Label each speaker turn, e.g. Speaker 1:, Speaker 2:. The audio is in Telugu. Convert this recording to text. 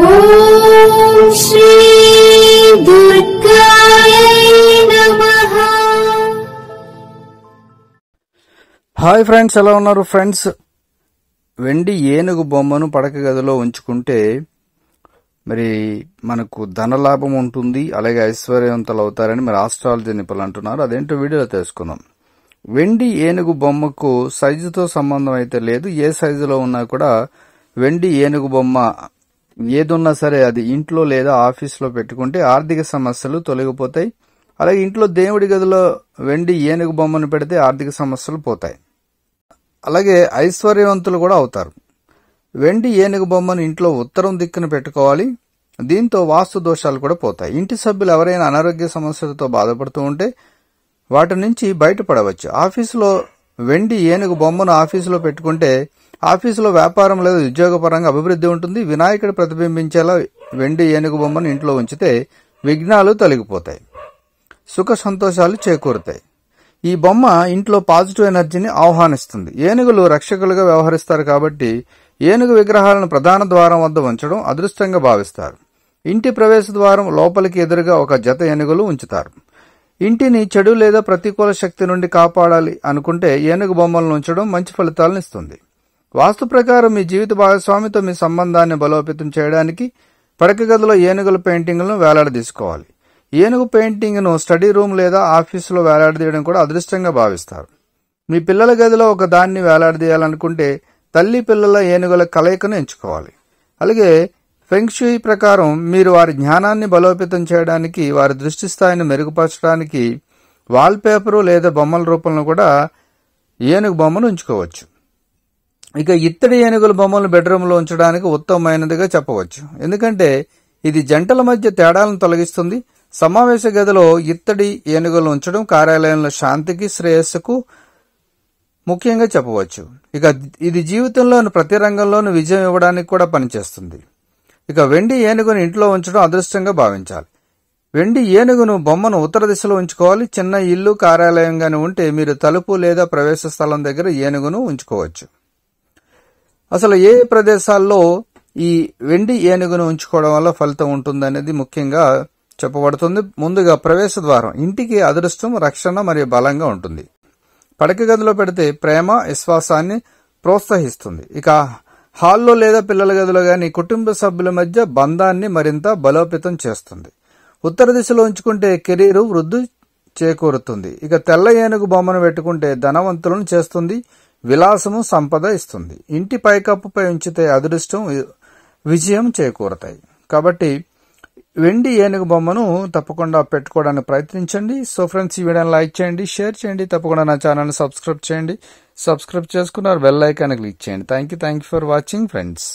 Speaker 1: ఓం శ్రీ దుర్గాయై నమః.
Speaker 2: హాయ్ ఫ్రెండ్స్, ఎలా ఉన్నారు ఫ్రెండ్స్? వెండి ఏనుగు బొమ్మను పడక గదిలో ఉంచుకుంటే మరి మనకు ధనలాభం ఉంటుంది, అలాగే ఐశ్వర్యవంతులు అవుతారని మరి ఆస్ట్రాలజీ నిపుణులు అంటున్నారు. అదేంటో వీడియోలో తెలుసుకుందాం. వెండి ఏనుగు బొమ్మకు సైజుతో సంబంధం అయితే లేదు. ఏ సైజులో ఉన్నా కూడా వెండి ఏనుగు బొమ్మ ఏదున్నా సరే అది ఇంట్లో లేదా ఆఫీసులో పెట్టుకుంటే ఆర్థిక సమస్యలు తొలగిపోతాయి. అలాగే ఇంట్లో దేవుడి గదిలో వెండి ఏనుగు బొమ్మను పెడితే ఆర్థిక సమస్యలు పోతాయి, అలాగే ఐశ్వర్యవంతులు కూడా అవుతారు. వెండి ఏనుగు బొమ్మను ఇంట్లో ఉత్తరం దిక్కున పెట్టుకోవాలి. దీంతో వాస్తు దోషాలు కూడా పోతాయి. ఇంటి సభ్యులు ఎవరైనా అనారోగ్య సమస్యలతో బాధపడుతూ ఉంటే వాటి నుంచి బయటపడవచ్చు. ఆఫీసులో వెండి ఏనుగు బొమ్మను ఆఫీసులో పెట్టుకుంటే ఆఫీసులో వ్యాపారం లేదా ఉద్యోగపరంగా అభివృద్ధి ఉంటుంది. వినాయకుడు ప్రతిబింబించేలా వెండి ఏనుగు బొమ్మను ఇంట్లో ఉంచితే విఘ్నాలు తొలగిపోతాయి, సుఖ సంతోషాలు చేకూరుతాయి. ఈ బొమ్మ ఇంట్లో పాజిటివ్ ఎనర్జీని ఆహ్వానిస్తుంది. ఏనుగులు రక్షకులుగా వ్యవహరిస్తారు కాబట్టి ఏనుగు విగ్రహాలను ప్రధాన ద్వారం వద్ద ఉంచడం అదృష్టంగా భావిస్తారు. ఇంటి ప్రవేశ ద్వారం లోపలికి ఎదురుగా ఒక జత ఏనుగులు ఉంచుతారు. ఇంటిని చెడు లేదా ప్రతికూల శక్తి నుండి కాపాడాలి అనుకుంటే ఏనుగు బొమ్మలను ఉంచడం మంచి ఫలితాలను ఇస్తుంది. వాస్తు ప్రకారం మీ జీవిత భాగస్వామితో మీ సంబంధాన్ని బలోపేతం చేయడానికి పడక గదిలో ఏనుగుల పెయింటింగ్లను వేలాడదీసుకోవాలి. ఏనుగు పెయింటింగ్ను స్టడీ రూమ్ లేదా ఆఫీసులో వేలాడదీయడం కూడా అదృష్టంగా భావిస్తారు. మీ పిల్లల గదిలో ఒక దాన్ని వేలాడదీయాలనుకుంటే తల్లి పిల్లల ఏనుగుల కలయికను ఎంచుకోవాలి. అలాగే ఫెంగ్షుయి ప్రకారం మీరు వారి జ్ఞానాన్ని బలోపేతం చేయడానికి, వారి దృష్టి స్థాయిని మెరుగుపరచడానికి వాల్పేపరు లేదా బొమ్మల రూపంలో కూడా ఏనుగు బొమ్మను ఉంచుకోవచ్చు. ఇక ఇత్తడి ఏనుగుల బొమ్మలను బెడ్రూమ్లో ఉంచడానికి ఉత్తమమైనదిగా చెప్పవచ్చు. ఎందుకంటే ఇది జంటల మధ్య తేడాలను తొలగిస్తుంది. సమావేశ గదిలో ఇత్తడి ఏనుగులను ఉంచడం కార్యాలయంలో శాంతికి, శ్రేయస్సుకు ముఖ్యంగా చెప్పవచ్చు. ఇక ఇది జీవితంలోని ప్రతి రంగంలోనూ విజయం ఇవ్వడానికి కూడా పనిచేస్తుంది. ఇక వెండి ఏనుగును ఇంట్లో ఉంచడం అదృష్టంగా భావించాలి. వెండి ఏనుగును బొమ్మను ఉత్తర దిశలో ఉంచుకోవాలి. చిన్న ఇల్లు, కార్యాలయం గాని ఉంటే మీరు తలుపు లేదా ప్రవేశ స్థలం దగ్గర ఏనుగును ఉంచుకోవచ్చు. అసలు ఏ ప్రదేశాల్లో ఈ వెండి ఏనుగును ఉంచుకోవడం వల్ల ఫలితం ఉంటుందనేది ముఖ్యంగా చెప్పబడుతుంది. ముందుగా ప్రవేశ ద్వారం ఇంటికి అదృష్టం, రక్షణ మరియు బలంగా ఉంటుంది. పడక గదిలో పెడితే ప్రేమ, విశ్వాసాన్ని ప్రోత్సహిస్తుంది. ఇక హాల్లో లేదా పిల్లల గదిలో గాని కుటుంబ సభ్యుల మధ్య బంధాన్ని మరింత బలోపేతం చేస్తుంది. ఉత్తర దిశలో ఉంచుకుంటే కెరీరు వృద్ధి చేకూరుతుంది. ఇక తెల్ల ఏనుగు బొమ్మను పెట్టుకుంటే ధనవంతులను చేస్తుంది, విలాసము, సంపద ఇస్తుంది. ఇంటి పైకప్పుపై ఉంచితే అదృష్టం, విజయం చేకూరతాయి. కాబట్టి వెండి ఏనుగు బొమ్మను తప్పకుండా పెట్టుకోవడానికి ప్రయత్నించండి. సో ఫ్రెండ్స్, ఈ వీడియోని లైక్ చేయండి, షేర్ చేయండి, తప్పకుండా నా ఛానల్ని సబ్స్క్రైబ్ చేయండి. సబ్స్క్రైబ్ చేసుకున్నారు బెల్ ఐకాన్ క్లిక్ చేయండి. Thank you for watching friends.